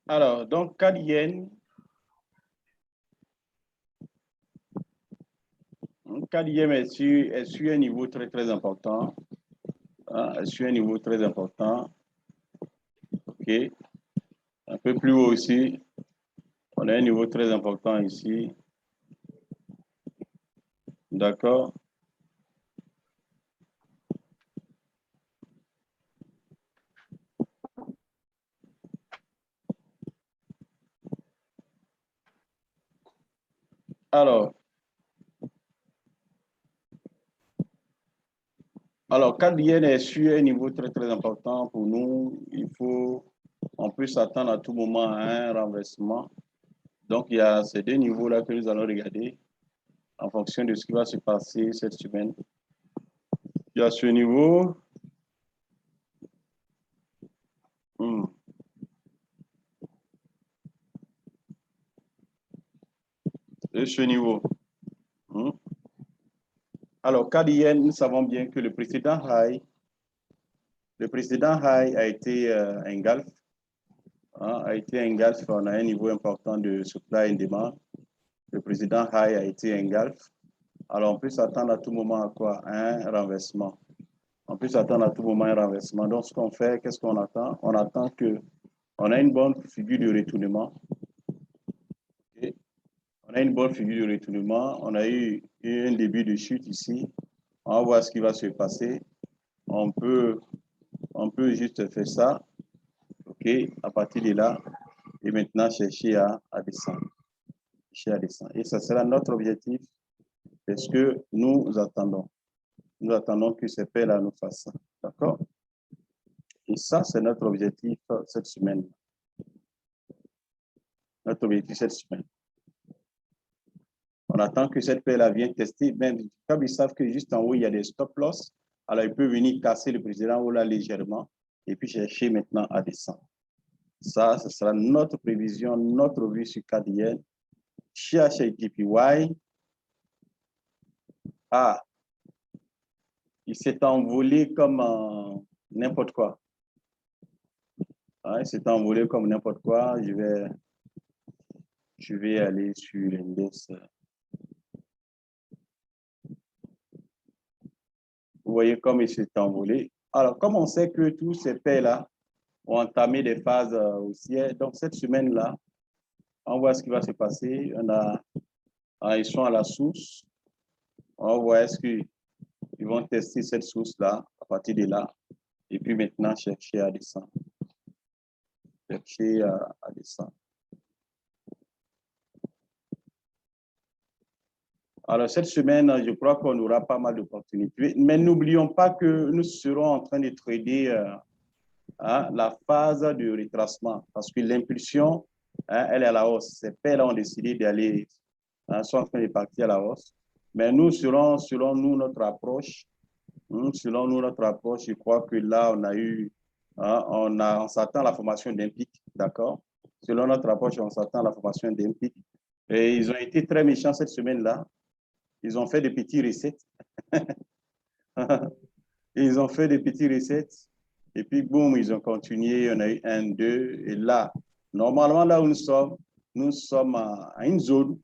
Alors, donc, CAD yen, est sur un niveau très, très important. Hein, est sur un niveau très important. OK. Un peu plus haut aussi. On a un niveau très important ici. D'accord. Alors, CAD yen est sur un niveau très, très important pour nous. On peut s'attendre à tout moment à un renversement. Donc, il y a ces deux niveaux-là que nous allons regarder en fonction de ce qui va se passer cette semaine. Il y a ce niveau. Et ce niveau. Alors, CAD yen, nous savons bien que le précédent high a été un gulf. A été un gulf, on a un niveau important de supply and demand. Le précédent high a été un gulf. Alors, on peut s'attendre à tout moment à quoi? Un renversement. On peut s'attendre à tout moment à un renversement. Donc, ce qu'on fait, qu'est-ce qu'on attend? On attend qu'on a une bonne figure de retournement. Okay. On a une bonne figure de retournement. On a eu un début de chute ici. On va voir ce qui va se passer. On peut juste faire ça. OK, à partir de là, et maintenant chercher à descendre. Et ça sera notre objectif. C'est ce que nous attendons. Nous attendons que ces paix-là nous fassent ça. D'accord? Et ça, c'est notre objectif cette semaine. Notre objectif cette semaine. On attend que cette paix-là vienne tester. Même comme ils savent que juste en haut, il y a des stop-loss, alors il peut venir casser le président ou là légèrement et puis chercher maintenant à descendre. Ça, ce sera notre prévision, notre vue sur CAD yen. JPY. Ah, il s'est envolé comme n'importe quoi. Ah, il s'est envolé comme n'importe quoi. Je vais aller sur l'index. Vous voyez comme il s'est envolé. Alors, comme on sait que tous ces paires-là ont entamé des phases haussières, donc cette semaine-là, on voit ce qui va se passer. Ils sont à la source. On voit est-ce qu'ils vont tester cette source-là à partir de là. Et puis maintenant, chercher à descendre. Chercher à descendre. Alors, cette semaine, je crois qu'on aura pas mal d'opportunités. Mais n'oublions pas que nous serons en train de trader la phase de retracement parce que l'impulsion, elle est à la hausse. Ces paires-là ont décidé d'aller, sont en train de partir à la hausse. Mais nous serons, selon nous, notre approche, je crois que là, on a eu, on s'attend à la formation d'un pic, d'accord? Selon notre approche, on s'attend à la formation d'un pic. Et ils ont été très méchants cette semaine-là. Ils ont fait des petits recettes. Ils ont fait des petits recettes. Et puis, boum, ils ont continué. On a eu 1, 2. Et là, normalement, là où nous sommes à une zone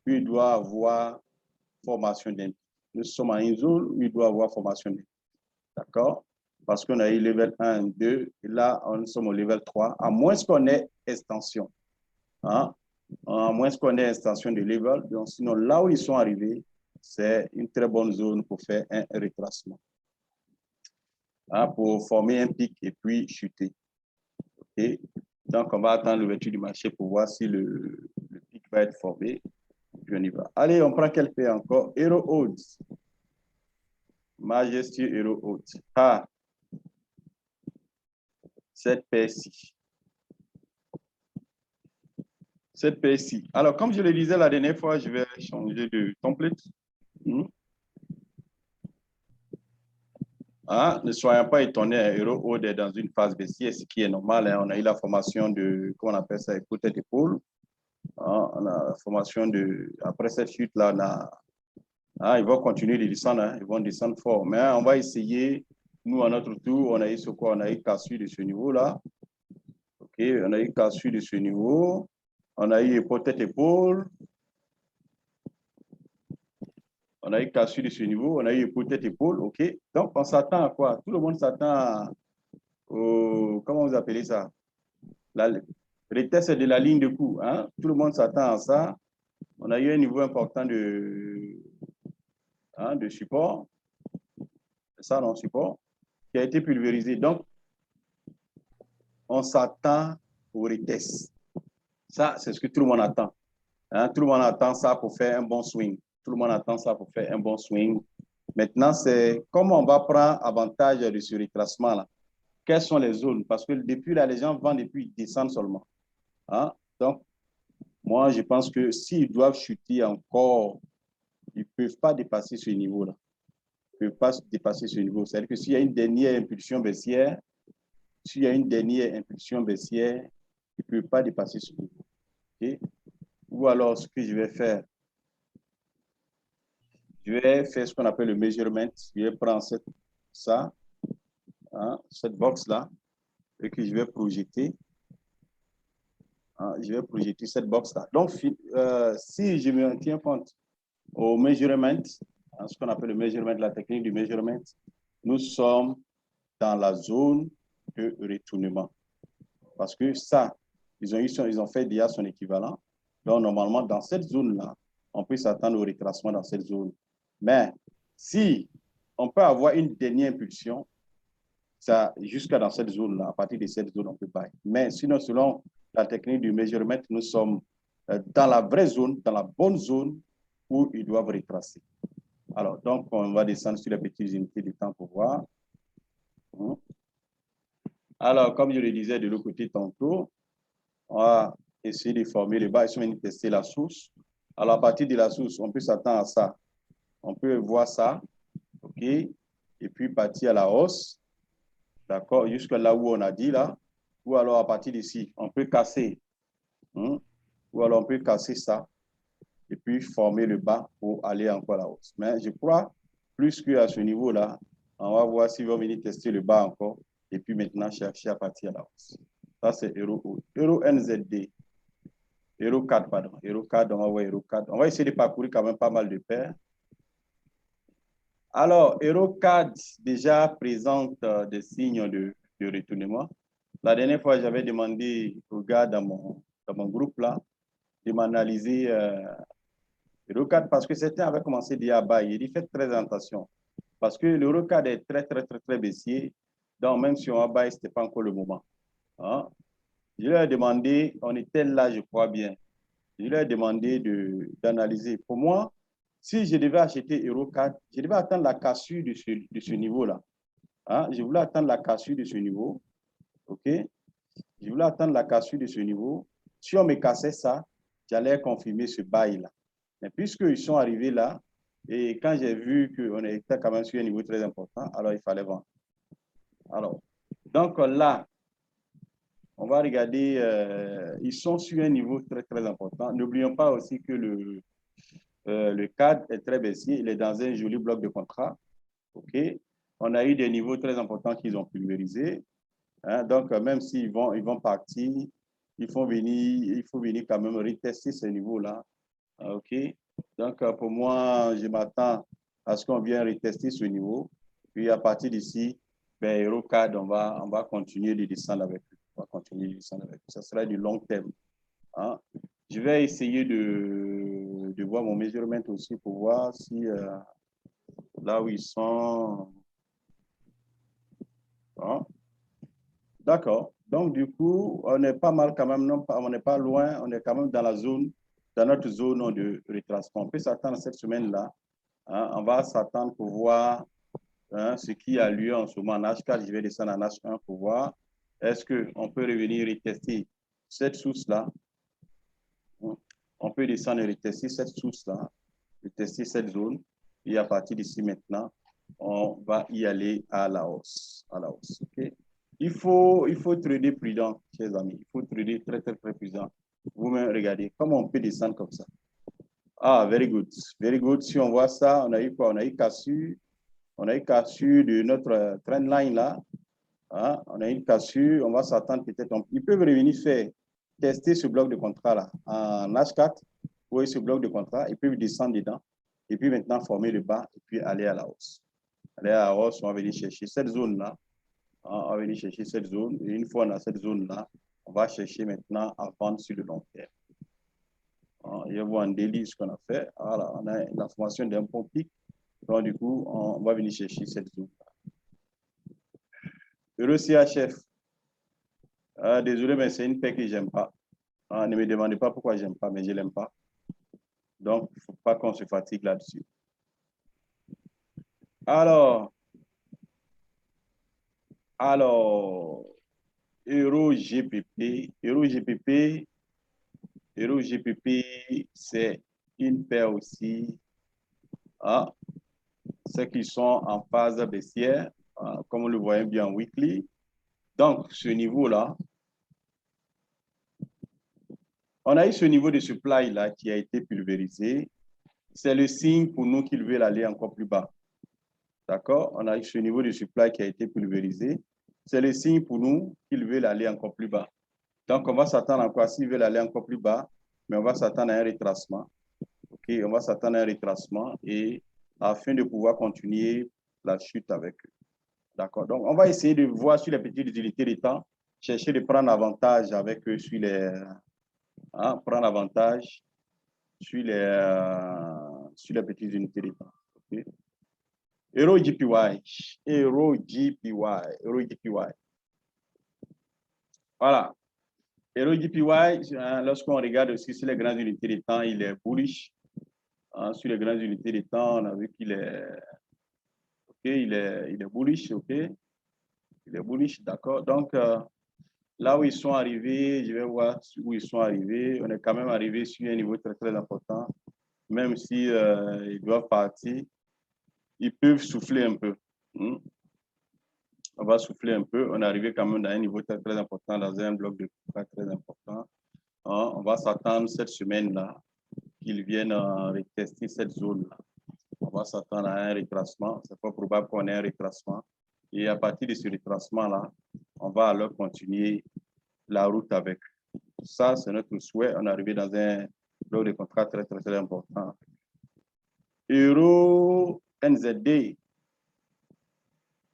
où il doit avoir formation d'un pic. Nous sommes à une zone où il doit avoir formation d'un pic. D'accord? Parce qu'on a eu level 1, 2. Et là, nous sommes au level 3. À moins qu'on ait extension. Hein? À moins qu'on ait extension de level. Donc, sinon, là où ils sont arrivés, c'est une très bonne zone pour faire un retracement. Pour former un pic et puis chuter. Okay? Donc, on va attendre l'ouverture du marché pour voir si le pic va être formé. Puis on y va. Allez, on prend quel paire encore? Hero Odds. Majestueux Hero Odds. Ah, cette paire-ci. Cette paire-ci. Alors, comme je le disais la dernière fois, je vais changer de template. Ne soyons pas étonnés, Hero Odds est dans une phase baissière, ce qui est normal. On a eu la formation de, comment on appelle ça, écoute d'épaule. On a la formation de, après cette chute-là, ils vont continuer de descendre, ils vont descendre fort. Mais on va essayer, nous, à notre tour, on a eu ce quoi? On a eu cassure de ce niveau-là. OK, OK, on a eu cassure de ce niveau. On a eu tête-épaule. On a eu cassure de ce niveau. On a eu tête-épaule. OK. Donc, on s'attend à quoi? Tout le monde s'attend au... Comment vous appelez ça? Le test de la ligne de coup. Hein? Tout le monde s'attend à ça. On a eu un niveau important de support. C'est ça, non, support, qui a été pulvérisé. Donc, on s'attend au retest. Ça, c'est ce que tout le monde attend. Hein? Tout le monde attend ça pour faire un bon swing. Tout le monde attend ça pour faire un bon swing. Maintenant, c'est comment on va prendre avantage de ce retracement-là. Quelles sont les zones? Parce que depuis là, les gens vendent et puis ils descendent seulement. Hein? Donc, moi, je pense que s'ils doivent chuter encore, ils ne peuvent pas dépasser ce niveau-là. Ils ne peuvent pas dépasser ce niveau. C'est-à-dire que s'il y a une dernière impulsion baissière, ils ne peuvent pas dépasser ce niveau. Okay? Ou alors, ce que je vais faire, je vais faire ce qu'on appelle le measurement. Je vais prendre cette box-là, et que je vais projeter. Je vais projeter cette box-là. Donc, si je me tiens compte au measurement, ce qu'on appelle le measurement, la technique du measurement, nous sommes dans la zone de retournement. Parce que ça, ils ont fait déjà son équivalent. Donc, normalement, dans cette zone-là, on peut s'attendre au retracement dans cette zone. Mais si on peut avoir une dernière impulsion, jusqu'à dans cette zone-là, à partir de cette zone, on peut pas. Mais sinon, selon la technique du measurement, nous sommes dans la vraie zone, dans la bonne zone où ils doivent retracer. Alors, donc, on va descendre sur les petites unités de temps pour voir. Alors, comme je le disais de l'autre côté tantôt, on va essayer de former le bas et de tester la source. Alors, à partir de la source, on peut s'attendre à ça. On peut voir ça, OK? Et puis partir à la hausse, d'accord? Jusque là où on a dit là. Ou alors, à partir d'ici, on peut casser. Ou alors, on peut casser ça. Et puis, former le bas pour aller encore à la hausse. Mais je crois, plus qu'à ce niveau-là, on va voir s'ils vont venir tester le bas encore. Et puis maintenant, chercher à partir à la hausse. Ça, c'est Euro NZD. Euro 4, pardon. Euro 4, on va voir Euro 4. On va essayer de parcourir quand même pas mal de paires. Alors, Euro 4 déjà présente des signes de retournement. La dernière fois, j'avais demandé aux gars dans mon groupe là de m'analyser Euro 4 parce que certains avaient commencé déjà à bas. Il dit faites très attention parce que l'Euro 4 est très baissier. Donc, même si on a bas, ce n'était pas encore le moment. Hein? Je leur ai demandé, on était là, je crois bien. Je leur ai demandé d'analyser. Pour moi, si je devais acheter Euro 4, je devais attendre la cassure de ce niveau-là. Hein? Je voulais attendre la cassure de ce niveau. OK? Je voulais attendre la cassure de ce niveau. Si on me cassait ça, j'allais confirmer ce bail-là. Mais puisqu'ils sont arrivés là, et quand j'ai vu qu'on était quand même sur un niveau très important, alors il fallait vendre. Alors, donc là, on va regarder, ils sont sur un niveau très important. N'oublions pas aussi que le cadre est très baissier, il est dans un joli bloc de contrat. OK? On a eu des niveaux très importants qu'ils ont pulvérisés. Hein? Donc, même s'ils vont partir, il faut venir quand même retester ce niveau-là. OK? Donc, pour moi, je m'attends à ce qu'on vienne retester ce niveau. Puis, à partir d'ici, ben, Eurocad, on va continuer de descendre avec eux. On va continuer de descendre avec eux. Ça sera du long terme. Hein? Je vais essayer de voir mon measurement aussi pour voir si là où ils sont. Hein? D'accord. Donc, du coup, on est pas mal quand même, non, on n'est pas loin, on est quand même dans notre zone de retracement. On peut s'attendre cette semaine-là. Hein, on va s'attendre pour voir ce qui a lieu en ce moment en H4. Je vais descendre en H1 pour voir est-ce qu'on peut revenir retester cette source-là. On peut descendre et retester cette source-là, retester cette zone. Et à partir d'ici maintenant, on va y aller à la hausse. Okay? Il faut trader prudent, chers amis. Il faut trader très prudent. Vous-même, regardez comment on peut descendre comme ça. Ah, very good. Very good. Si on voit ça, on a eu quoi? On a eu cassure de notre trend line là. Hein, on a une cassure, on va s'attendre peut-être, ils peuvent revenir faire, tester ce bloc de contrat-là en H4, ou ce bloc de contrat, ils peuvent descendre dedans, et puis maintenant former le bas, et puis aller à la hausse. Aller à la hausse, on va venir chercher cette zone-là, hein, on va venir chercher cette zone, et une fois on a cette zone-là, on va chercher maintenant à vendre sur le long terme. Hein, il y a un délit ce qu'on a fait, voilà, on a la formation d'un pont pic, donc du coup, on va venir chercher cette zone-là. Euro CHF. Désolé, mais c'est une paix que j'aime pas. Ne me demandez pas pourquoi j'aime pas, mais je l'aime pas. Donc, il ne faut pas qu'on se fatigue là-dessus. Alors, Euro GPP, c'est une paire aussi. Hein, ceux qui sont en phase baissière, hein, comme on le voyait bien en weekly. Donc, ce niveau-là, on a eu ce niveau de supply-là qui a été pulvérisé. C'est le signe pour nous qu'ils veulent aller encore plus bas. D'accord? On a eu ce niveau de supply qui a été pulvérisé. C'est le signe pour nous qu'ils veulent aller encore plus bas. Donc, on va s'attendre à quoi? S'ils veulent aller encore plus bas, mais on va s'attendre à un retracement. OK? On va s'attendre à un retracement et afin de pouvoir continuer la chute avec eux. D'accord? Donc, on va essayer de voir sur les petites unités de temps, chercher de prendre avantage avec eux sur les... Hein, prendre avantage sur les petites unités de temps. OK? Euro JPY. Voilà. Euro JPY, lorsqu'on regarde aussi sur les grandes unités de temps, il est bullish. Hein, sur les grandes unités de temps, on a vu qu'il est, okay, il est bullish, ok. Il est bullish, d'accord. Donc, là où ils sont arrivés, je vais voir où ils sont arrivés. On est quand même arrivé sur un niveau très, très important. Même si ils doivent partir, ils peuvent souffler un peu. On va souffler un peu. On est arrivé quand même dans un niveau très, très important, dans un bloc de très, très important. On va s'attendre cette semaine-là qu'ils viennent retester cette zone-là. On va s'attendre à un retracement. C'est pas probable qu'on ait un retracement. Et à partir de ce retracement-là, on va alors continuer la route avec. Ça, c'est notre souhait. On est arrivé dans un bloc de contrat très, très, très important. Euro NZD.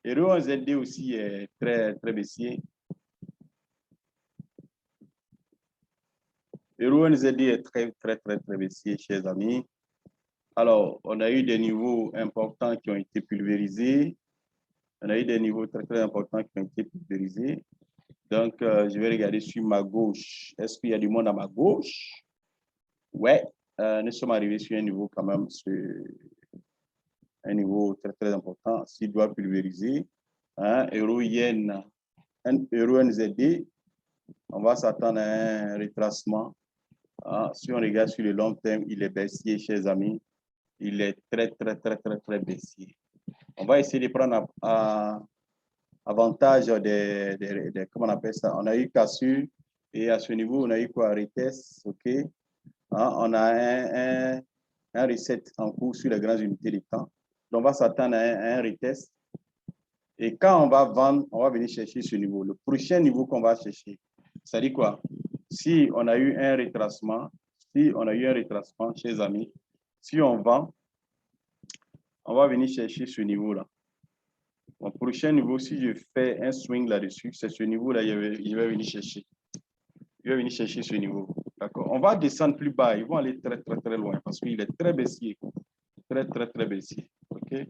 Euro NZD aussi est très, très baissier. Euro NZD est très, très, très, très baissier, chers amis. Alors, on a eu des niveaux importants qui ont été pulvérisés. On a eu des niveaux très, très importants qui ont été pulvérisés. Donc, je vais regarder sur ma gauche. Est-ce qu'il y a du monde à ma gauche? Ouais, nous sommes arrivés sur un niveau quand même, sur un niveau très, très important. S'il doit pulvériser, hein, euro-yen, euro-NZD, on va s'attendre à un retracement. Hein, si on regarde sur le long terme, il est baissier, chers amis. Il est très, très, très, très, très baissier. On va essayer de prendre avantage des comment on appelle ça? On a eu cassure et à ce niveau, on a eu quoi? Retest, OK? Hein, on a un reset en cours sur les grandes unités de temps. Donc, on va s'attendre à un retest. Et quand on va vendre, on va venir chercher ce niveau. Le prochain niveau qu'on va chercher, ça dit quoi? Si on a eu un retracement, chers amis, si on vend, on va venir chercher ce niveau-là. Mon prochain niveau, si je fais un swing là-dessus, c'est ce niveau-là, je vais venir chercher. Je vais venir chercher ce niveau. D'accord? On va descendre plus bas. Ils vont aller très, très, très loin parce qu'il est très baissier. Très, très, très baissier. OK?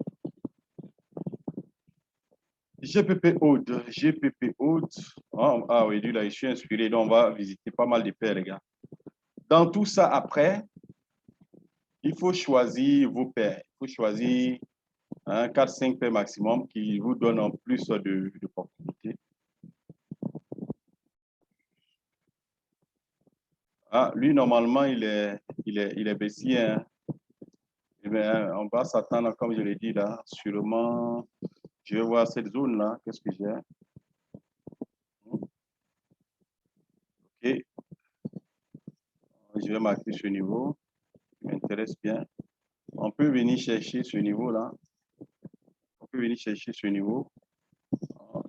GPP Aude. GPP Aude. Ah oui, là, je suis inspiré. Donc, on va visiter pas mal de paires, les gars. Dans tout ça, après, il faut choisir vos paires. Il faut choisir 4-5 paires maximum qui vous donnent en plus d'opportunités. Ah, lui, normalement, il est baissier. Hein. Bien, on va s'attendre, comme je l'ai dit là, sûrement, je vais voir cette zone-là, qu'est-ce que j'ai? OK, je vais marquer ce niveau, qui m'intéresse bien. On peut venir chercher ce niveau-là. On peut venir chercher ce niveau.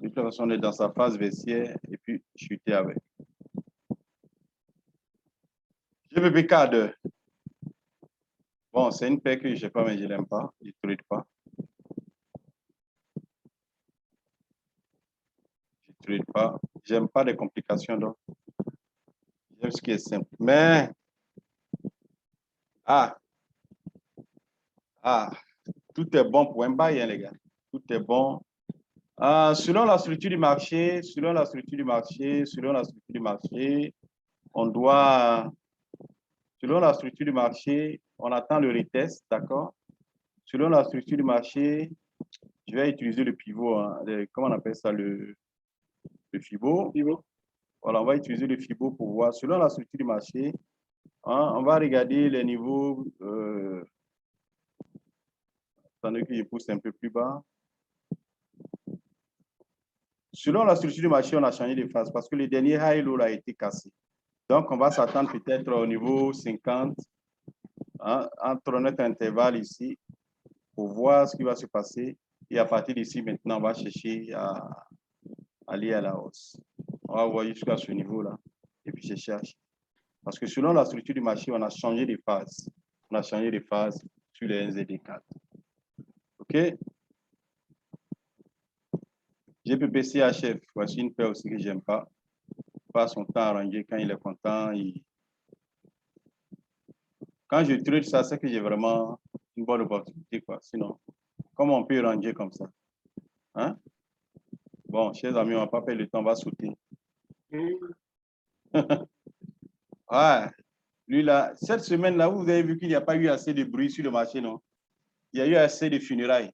De toute façon, on est dans sa phase baissière et puis chuter avec. GBP4. Bon, c'est une paire que je ne sais pas, mais je ne l'aime pas. Je ne trade pas. Je ne trade pas. J'aime pas les complications, donc. J'aime ce qui est simple. Mais, tout est bon pour un buy, hein, les gars. Tout est bon. Selon la structure du marché, on doit, selon la structure du marché, on attend le retest, d'accord? Selon la structure du marché, je vais utiliser le pivot, hein, comment on appelle ça, le FIBO. Voilà, on va utiliser le FIBO pour voir, selon la structure du marché, hein, on va regarder les niveaux, attendez que je pousse un peu plus bas. Selon la structure du marché, on a changé de phase parce que le dernier high low a été cassé. Donc, on va s'attendre peut-être au niveau 50, hein, entre notre intervalle ici, pour voir ce qui va se passer. Et à partir d'ici, maintenant, on va chercher à aller à la hausse. On va voir jusqu'à ce niveau-là. Et puis, je cherche. Parce que selon la structure du marché, on a changé de phase. On a changé de phase sur les NZD4. OK? GPPCHF, voici une paire aussi que je n'aime pas. Passe son temps à ranger quand il est content. Quand je trade ça, c'est que j'ai vraiment une bonne opportunité, quoi. Sinon, comment on peut ranger comme ça? Hein? Bon, chers amis, on va pas perdre le temps, on va sauter. Ouais, lui là, cette semaine-là, vous avez vu qu'il n'y a pas eu assez de bruit sur le marché, non? Il y a eu assez de funérailles.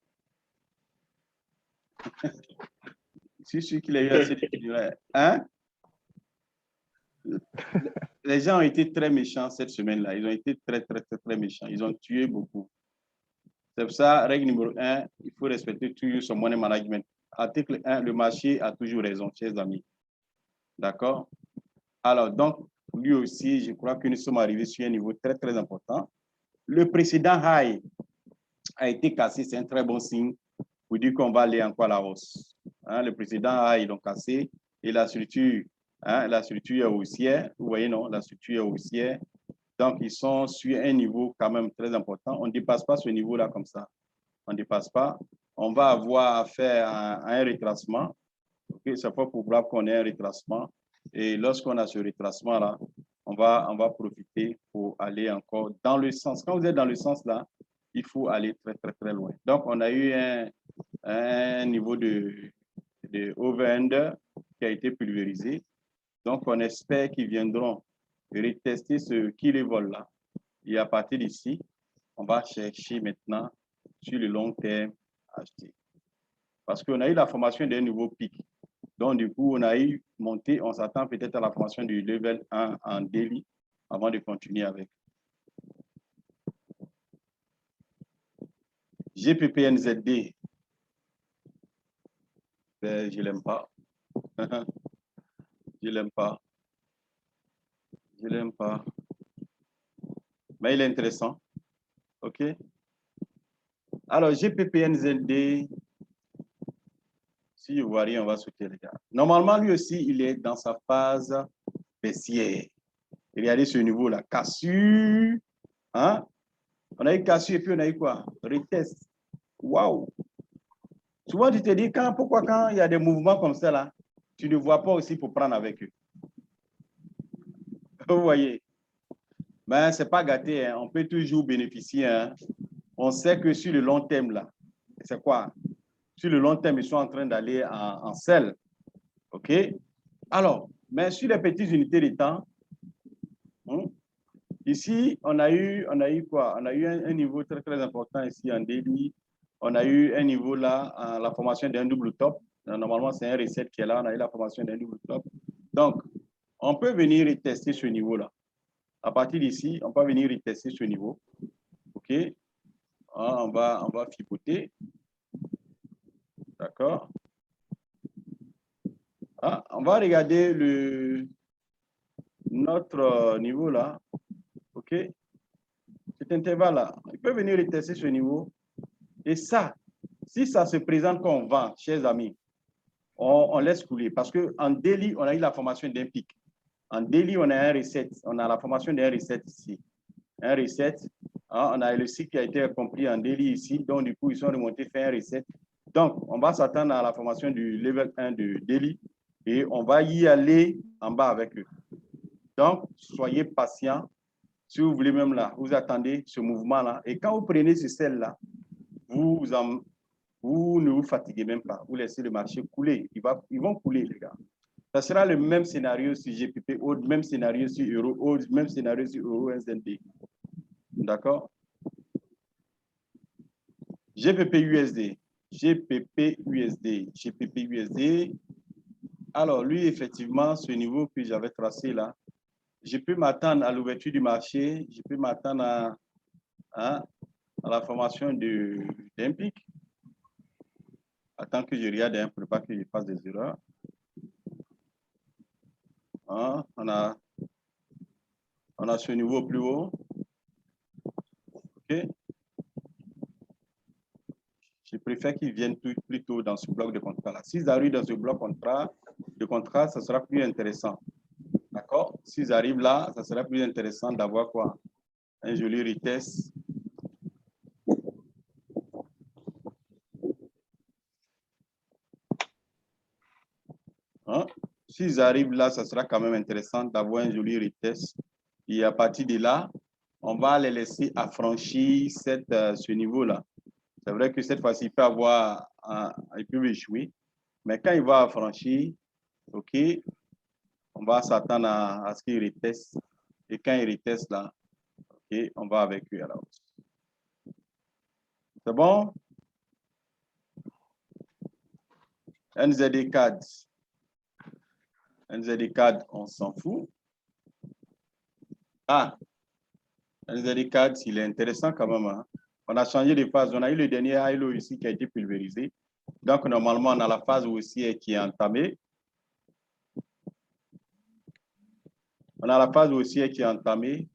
Je suis sûr qu'il y a eu assez de funérailles. Hein? Les gens ont été très méchants cette semaine-là. Ils ont été très, très, très, très méchants. Ils ont tué beaucoup. C'est pour ça, règle numéro 1, il faut respecter toujours son money management. Article 1, le marché a toujours raison, chers amis. D'accord? Alors, donc, lui aussi, je crois que nous sommes arrivés sur un niveau très, très important. Le précédent high a été cassé, c'est un très bon signe pour dire qu'on va aller encore à la hausse. Hein, le précédent high, ils l'ont cassé et la structure est haussière. Vous voyez, non? La structure est haussière. Donc, ils sont sur un niveau quand même très important. On ne dépasse pas ce niveau-là comme ça. On ne dépasse pas. On va avoir affaire à un retracement. Okay? C'est pas probable qu'on ait un retracement. Et lorsqu'on a ce retracement-là, on va profiter pour aller encore dans le sens. Quand vous êtes dans le sens là, il faut aller très, très, très loin. Donc, on a eu un niveau de over-under qui a été pulvérisé. Donc, on espère qu'ils viendront retester ce qui les vole là. Et à partir d'ici, on va chercher maintenant sur le long terme à acheter. Parce qu'on a eu la formation d'un nouveau pic. Donc, du coup, on a eu monté, on s'attend peut-être à la formation du level 1 en daily avant de continuer avec. GPPNZD. Ben, je ne l'aime pas. Je ne l'aime pas. Je ne l'aime pas. Mais il est intéressant. OK? Alors, GPPNZD, si je vois rien, on va sauter, les gars. Normalement, lui aussi, il est dans sa phase baissière. Regardez ce niveau-là. Cassure. Hein? On a eu cassure et puis on a eu quoi? Retest. Waouh! Souvent, tu te dis, pourquoi quand il y a des mouvements comme ça, là, tu ne vois pas aussi pour prendre avec eux. Vous voyez? Ben, ce n'est pas gâté. Hein. On peut toujours bénéficier. Hein. On sait que sur le long terme, là, c'est quoi? Sur le long terme, ils sont en train d'aller en sell. OK? Alors, mais sur les petites unités de temps, ici, on a eu quoi? On a eu un niveau très, très important ici en daily. On a eu un niveau là, la formation d'un double top. Normalement, c'est un reset qui est là. On a eu la formation d'un double top. Donc, on peut venir tester ce niveau-là. À partir d'ici, on peut venir tester ce niveau. OK? On va fipoter. D'accord? On va regarder notre niveau là. OK? Cet intervalle-là, il peut venir tester ce niveau. Et ça, si ça se présente comme vent, chers amis, on laisse couler. Parce qu'en Delhi, on a eu la formation d'un pic. En Delhi, on a un reset. On a la formation d'un reset ici. Un reset. Hein, on a le cycle qui a été accompli en Delhi ici. Donc, du coup, ils sont remontés faire un reset. Donc, on va s'attendre à la formation du level 1 de Delhi et on va y aller en bas avec eux. Donc, soyez patients. Si vous voulez même là, vous attendez ce mouvement-là. Et quand vous prenez ce sel-là, vous ne vous fatiguez même pas. Vous laissez le marché couler. Ils vont couler, les gars. Ça sera le même scénario sur GPP, ou même scénario sur Euro, ou même scénario sur Euro SND. D'accord? GPP USD. GPP USD. GPP USD. Alors, lui, effectivement, ce niveau que j'avais tracé là, je peux m'attendre à l'ouverture du marché, je peux m'attendre à la formation d'un pic. Attends que je regarde un peu, pas que je fasse des erreurs. Hein, on a ce niveau plus haut. OK. Je préfère qu'ils viennent plus tôt dans ce bloc de contrat-là. S'ils arrivent dans ce bloc de contrat, ça sera plus intéressant. D'accord? S'ils arrivent là, ça sera plus intéressant d'avoir quoi? Un joli retest. Hein? S'ils arrivent là, ça sera quand même intéressant d'avoir un joli retest. Et à partir de là, on va les laisser affranchir ce niveau-là. C'est vrai que cette fois-ci, il peut échouer. Mais quand il va affranchir, OK, on va s'attendre à ce qu'il reteste. Et quand il reteste là, OK, on va avec lui à la hausse. C'est bon? NZD CAD. NZD CAD, on s'en fout. Ah, NZD CAD, il est intéressant quand même. Hein? On a changé de phase. On a eu le dernier high-low ici qui a été pulvérisé. Donc, normalement, on a la phase haussière qui est entamée. On a la phase haussière qui est entamée.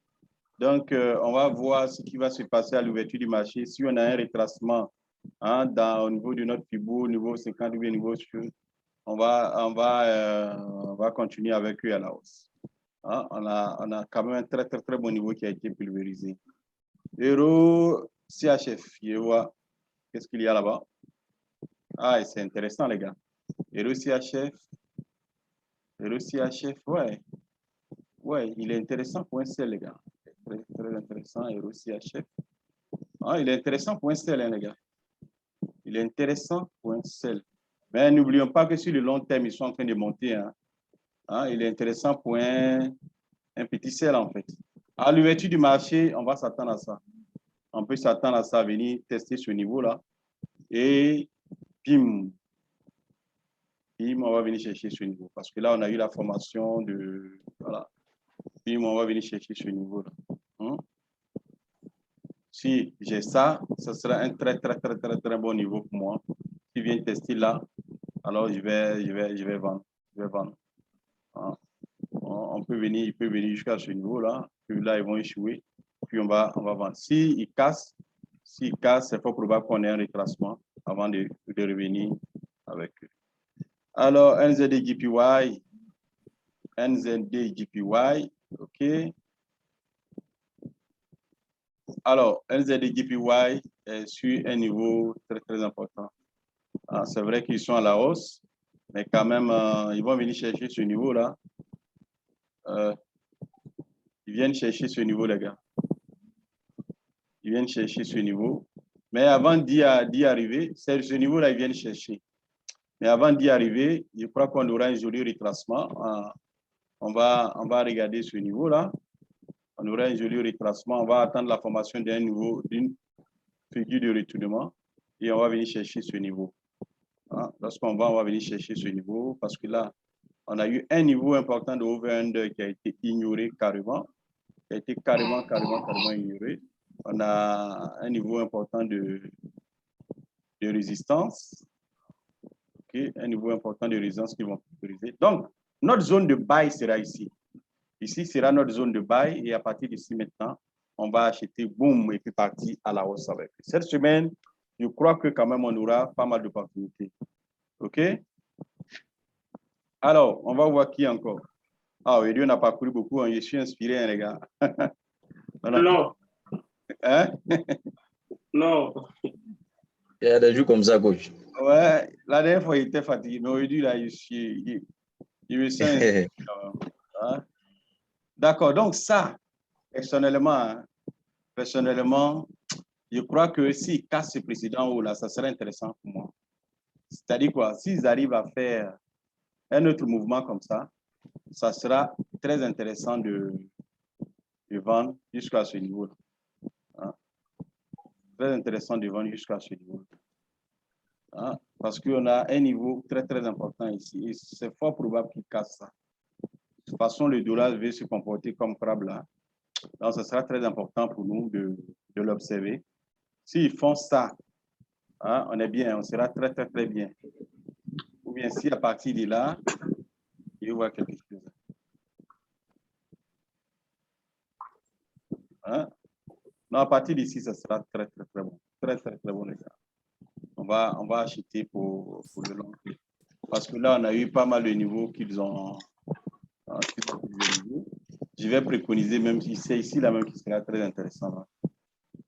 Donc, on va voir ce qui va se passer à l'ouverture du marché. Si on a un retracement hein, au niveau de notre FIBO, au niveau 50 ou au niveau on va continuer avec eux à la hausse. Hein, on a quand même un très, très, très bon niveau qui a été pulvérisé. Euro CHF, qu'est-ce qu'il y a là-bas? Ah, c'est intéressant, les gars. Euro CHF, ouais. Ouais, il est intéressant pour un seul, les gars. Très, très intéressant, Euro CHF. Ah, il est intéressant pour un seul, hein, les gars. Il est intéressant pour un seul. Mais n'oublions pas que sur le long terme, ils sont en train de monter. Hein. Hein, il est intéressant pour un petit sel, en fait. À l'ouverture du marché, on va s'attendre à ça. On peut s'attendre à ça, venir tester ce niveau-là. Et bim, on va venir chercher ce niveau. Parce que là, on a eu la formation de... Voilà. Bim, on va venir chercher ce niveau-là. Hein? Si j'ai ça, ce sera un très, très, très, très, très bon niveau pour moi. Si vient tester là, alors je vais vendre. Je vais vendre. Hein? Il peut venir jusqu'à ce niveau-là. Puis là, ils vont échouer. Puis on va vendre. S'ils cassent, c'est fort probable qu'on ait un retracement avant de revenir avec eux. Alors, NZD-JPY, OK. Alors, NZD-JPY est sur un niveau très, très important. Ah, c'est vrai qu'ils sont à la hausse, mais quand même, ils vont venir chercher ce niveau-là. Ils viennent chercher ce niveau, les gars. Ils viennent chercher ce niveau. Mais avant d'y arriver, c'est ce niveau-là, ils viennent chercher. Mais avant d'y arriver, je crois qu'on aura un joli retracement. On va regarder ce niveau-là. On aura un joli retracement. On va attendre la formation d'une figure de retournement et on va venir chercher ce niveau. Hein? Lorsqu'on va venir chercher ce niveau parce que là, on a eu un niveau important de over-under qui a été ignoré carrément, qui a été carrément ignoré. On a un niveau important de résistance. Okay? Un niveau important de résistance qui vont prioriser. Donc, notre zone de buy sera ici. Ici sera notre zone de buy et à partir d'ici maintenant, on va acheter, boum, et puis partir à la hausse avec. Cette semaine, je crois que quand même, on aura pas mal d'opportunités. OK? Alors, on va voir qui encore. Ah, oui, on n'a pas couru beaucoup. Hein. Je suis inspiré, hein, les gars. Non. Hein? Non. Il y a des jours comme ça, coach. Ouais, la dernière fois, il était fatigué. Mais aujourd'hui, là, il me sent. Hein? D'accord, donc ça, personnellement, je crois que s'ils cassent ce président là, ça serait intéressant pour moi. C'est-à-dire quoi? S'ils arrivent à faire un autre mouvement comme ça sera très intéressant de vendre jusqu'à ce niveau. Hein? Très intéressant de vendre jusqu'à ce niveau. Hein? Parce qu'on a un niveau très, très important ici. Et c'est fort probable qu'ils cassent ça. De toute façon, le dollar veut se comporter comme crabe là. Donc, ce sera très important pour nous de l'observer. S'ils font ça, hein, on est bien, on sera très, très, très bien. Ou bien si à partir de là, il y aura quelque chose. Hein? Non, à partir d'ici, ça sera très, très, très bon. Très, très, très bon, les gars. On va acheter pour le long terme. Parce que là, on a eu pas mal de niveaux qu'ils ont. Je vais préconiser, même si c'est ici, là même, qui sera très intéressant.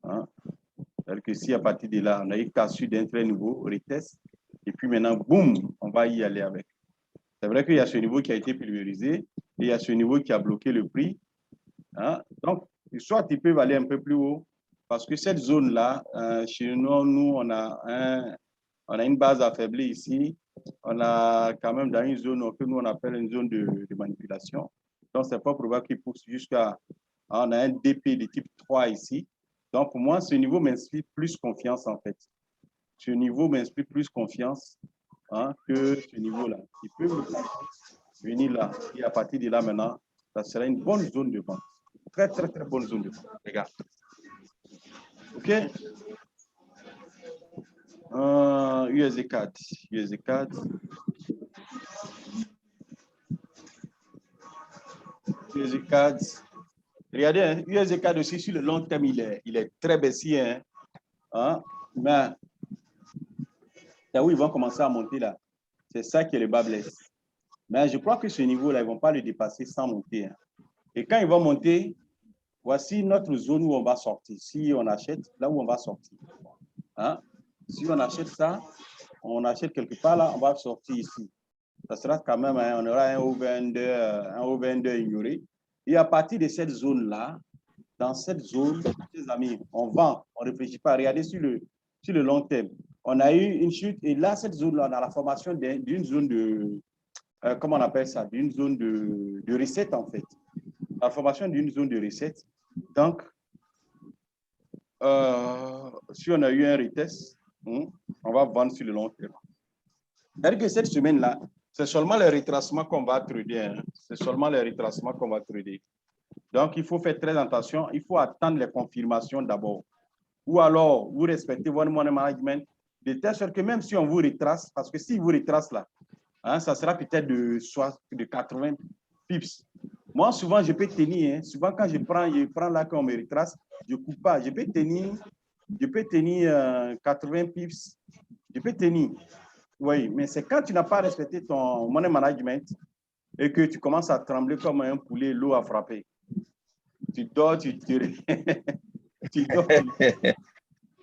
Hein? C'est-à-dire que si à partir de là, on a eu cassé d'un très nouveau, retest, et puis maintenant, boum, on va y aller avec. C'est vrai qu'il y a ce niveau qui a été pulvérisé, et il y a ce niveau qui a bloqué le prix. Hein? Donc, soit ils peuvent aller un peu plus haut, parce que cette zone-là, chez nous, on a une base affaiblie ici. On a quand même dans une zone que nous, on appelle une zone de manipulation. Donc, c'est pas probable qu'ils poussent jusqu'à... On a un DP de type 3 ici. Donc, pour moi, ce niveau m'inspire plus confiance, en fait. Ce niveau m'inspire plus confiance, hein, que ce niveau-là. Il peut venir là. Et à partir de là, maintenant, ça sera une bonne zone de vente. Très, très, très bonne zone de vente, les gars. OK? USD4. USD4. USD4. Regardez, hein, USD4 aussi, sur le long terme, il est très baissier. Hein? Hein? Mais là où ils vont commencer à monter là, c'est ça qui est le bas blesse. Mais je crois que ce niveau-là, ils ne vont pas le dépasser sans monter. Hein. Et quand ils vont monter, voici notre zone où on va sortir. Si on achète, là où on va sortir. Hein? Si on achète ça, on achète quelque part là, on va sortir ici. Ça sera quand même, hein, on aura un O22 ignoré. Et à partir de cette zone-là, dans cette zone, les amis, on vend, on ne réfléchit pas. Regardez sur le long terme. On a eu une chute et là, cette zone-là, on a la formation d'une zone de, comment on appelle ça, d'une zone de reset en fait. La formation d'une zone de reset. Donc, si on a eu un retest, on va vendre sur le long terme. C'est-à-dire que cette semaine-là, c'est seulement les retracements qu'on va trader. Hein. C'est seulement les retracements qu'on va trader. Donc, il faut faire très attention. Il faut attendre les confirmations d'abord. Ou alors, vous respectez votre money management de telle sorte que même si on vous retrace, parce que si vous retrace là, hein, ça sera peut-être de 80 pips. Moi, souvent, je peux tenir. Hein, souvent, quand je prends là qu'on me retrace, je ne coupe pas. Je peux tenir 80 pips. Je peux tenir. Oui, mais c'est quand tu n'as pas respecté ton money management et que tu commences à trembler comme un poulet, l'eau a frappé. Tu dors, tu dors.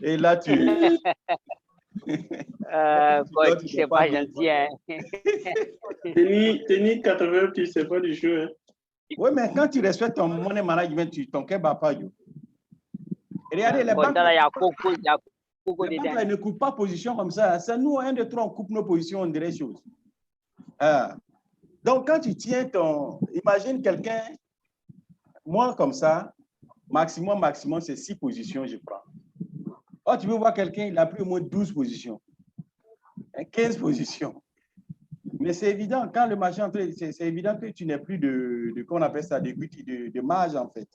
Et là, tu... c'est pas gentil. Hein. Tenir 80, tu sais pas du jeu. Hein. Oui, mais quand tu respectes ton money management, ton cœur bat pas. Regardez, les banques ne coupent pas position comme ça. C'est nous, 1, 2, 3, on coupe nos positions, on dirait chose. Donc, quand tu tiens imagine quelqu'un, moi comme ça, maximum, c'est 6 positions, je prends. Oh, tu veux voir quelqu'un, il a pris au moins 12 positions, 15 positions. Mais c'est évident, quand le marché entre, c'est évident que tu n'as plus qu'on appelle ça, de marge en fait.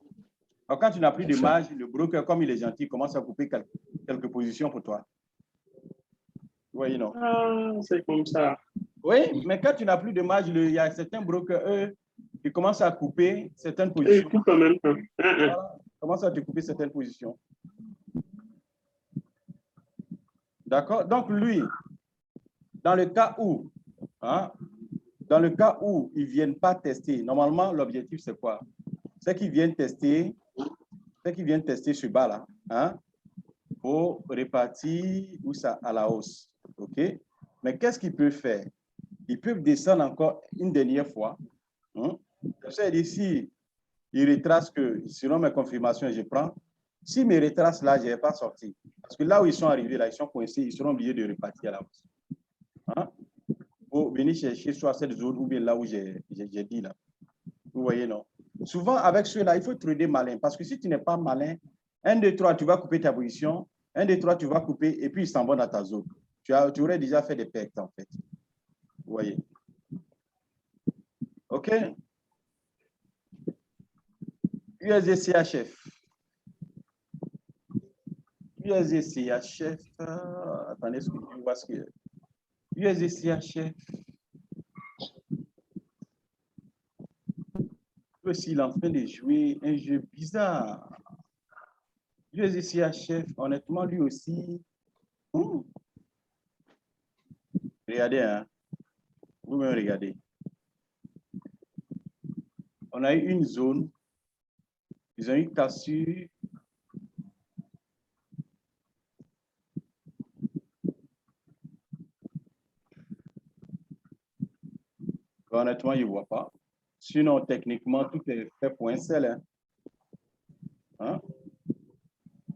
Alors, quand tu n'as plus de marge, le broker, comme il est gentil, commence à couper quelques positions pour toi. Oui, non. Ah, c'est comme ça. Oui, mais quand tu n'as plus de marge, il y a certains brokers, eux, qui commencent à couper certaines positions. Ils coupent en même temps. Voilà, commencent à te couper certaines positions. D'accord? Donc, lui, dans le cas où, hein, Dans le cas où ils ne viennent pas tester, normalement, l'objectif, c'est quoi? C'est qu'ils viennent tester ce bas-là, hein, pour répartir où ça à la hausse. OK? Mais qu'est-ce qu'ils peuvent faire? Ils peuvent descendre encore une dernière fois. Hein? Ça veut dire, si ils retracent que, selon mes confirmations, je prends. Si mes retraces là, je ne vais pas sortir. Parce que là où ils sont arrivés, là, ils sont coincés, ils seront obligés de repartir à la hausse. Hein? Pour venir chercher soit cette zone ou bien là où j'ai dit là. Vous voyez, non? Souvent, avec ceux-là, il faut trader malin. Parce que si tu n'es pas malin, 1, 2, 3, tu vas couper ta position. 1, 2, 3, tu vas couper et puis ils s'en vont dans ta zone. Tu aurais déjà fait des pertes, en fait. Vous voyez? OK? USD CHF. USD CHF. Attendez, je vois ce que. USD CHF. Aussi, il est en train de jouer un jeu bizarre. USD CHF, honnêtement, lui aussi. Regardez, hein. Vous-même regardez. On a eu une zone. Ils ont eu cassure. Honnêtement, il ne voit pas. Sinon, techniquement, tout est fait pour un seul. Hein? Hein?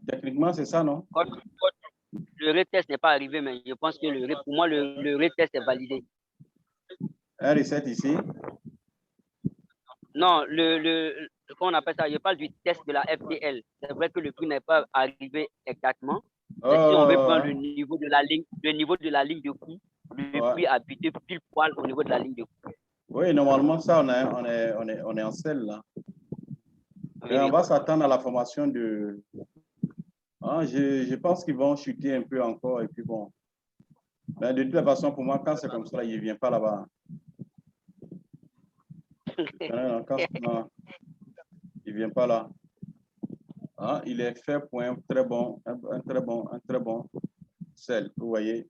Techniquement, c'est ça, non? Le retest n'est pas arrivé, mais je pense que pour moi, le retest est validé. Un reset ici? Non, comment on appelle ça? Je parle du test de la FTL. C'est vrai que le prix n'est pas arrivé exactement. Mais si on veut prendre le niveau de la ligne de prix, le prix a buté pile poil au niveau de la ligne de prix. Oui, normalement, ça, on est en selle, là. Et on va s'attendre à la formation de... Ah, je pense qu'ils vont chuter un peu encore, et puis bon. Mais de toute façon, pour moi, quand c'est comme ça, il ne vient pas là-bas. Non, il ne vient pas là. Ah, il est fait pour un très bon sel, vous voyez.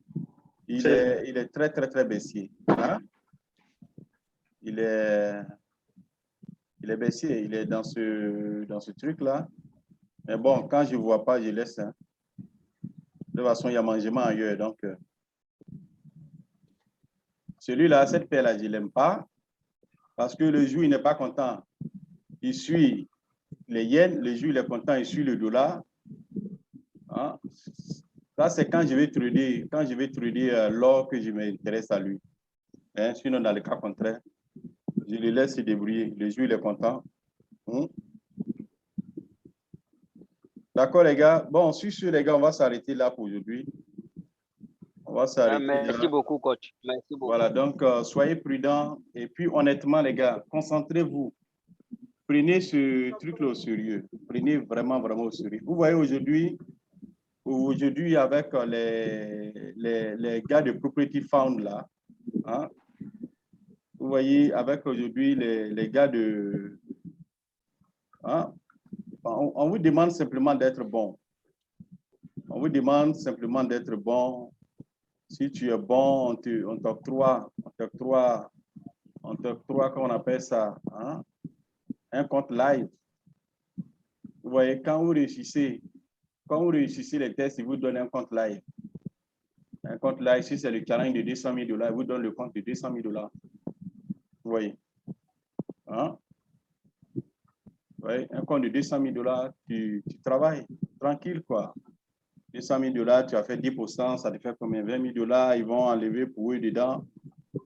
Il est très, très, très baissier. Hein? Il est baissier, il est dans ce truc-là. Mais bon, quand je ne vois pas, je laisse. Hein. De toute façon, il y a mangement ailleurs. Donc, celui-là, cette paire-là, je ne l'aime pas. Parce que le jour, il n'est pas content. Il suit les yens. Le jour, il est content, il suit le dollar. Hein? Ça, c'est quand je vais trader l'or que je m'intéresse à lui. Hein? Sinon, dans le cas contraire, je le laisse se débrouiller. Le jour, il est content. D'accord, les gars. Bon, sur ce, les gars, on va s'arrêter là pour aujourd'hui. On va s'arrêter là. Merci beaucoup, coach. Merci beaucoup. Voilà, donc, soyez prudents. Et puis, honnêtement, les gars, concentrez-vous. Prenez ce truc-là au sérieux. Prenez vraiment, vraiment au sérieux. Vous voyez, aujourd'hui, avec les gars de Property Found, là, hein, vous voyez, avec aujourd'hui les gars de... Hein, on vous demande simplement d'être bon. On vous demande simplement d'être bon. Si tu es bon, on t'octroie, comment on appelle ça, hein? Un compte live. Vous voyez, quand vous réussissez les tests, ils vous donnent un compte live. Un compte live, si c'est le challenge de $200 000, ils vous donnent le compte de $200 000. Vous voyez, hein? Ouais, un compte de $200 000, tu travailles tranquille, quoi. $200 000, tu as fait 10%, ça te fait combien? $20 000, ils vont enlever pour eux dedans.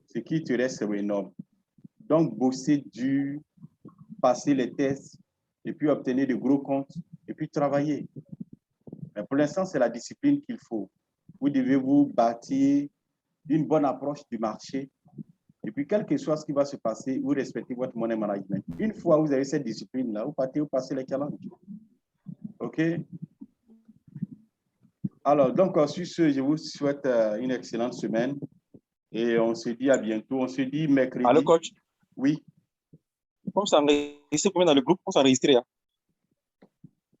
Ce qui te reste, c'est énorme. Donc, bosser dur, passer les tests, et puis obtenir de gros comptes, et puis travailler. Mais pour l'instant, c'est la discipline qu'il faut. Vous devez vous bâtir une bonne approche du marché. Et puis, quel que soit ce qui va se passer, vous respectez votre money management. Une fois que vous avez cette discipline-là, vous passez les challenges. OK? Alors, donc, sur ce, je vous souhaite une excellente semaine. Et on se dit à bientôt. On se dit mercredi. Allô, coach? Oui. Comme ça enregistré combien dans le groupe? Comme ça enregistré, hein?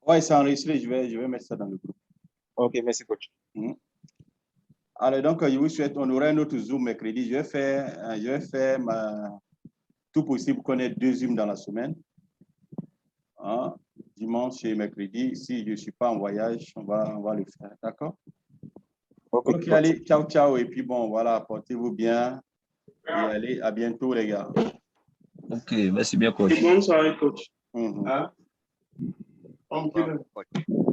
Oui, c'est enregistré. Je vais mettre ça dans le groupe. OK, merci, coach. Alors, donc, je vous souhaite, on aura un autre Zoom mercredi. Je vais faire tout possible qu'on ait 2 Zooms dans la semaine. Hein? Dimanche et mercredi. Si je ne suis pas en voyage, on va le faire. D'accord? Ok, allez, ciao, ciao. Et puis, bon, voilà, portez-vous bien. Et allez, à bientôt, les gars. Ok, merci bien, coach. Et bonne soirée, coach. Mhm. Hein? On me dit le-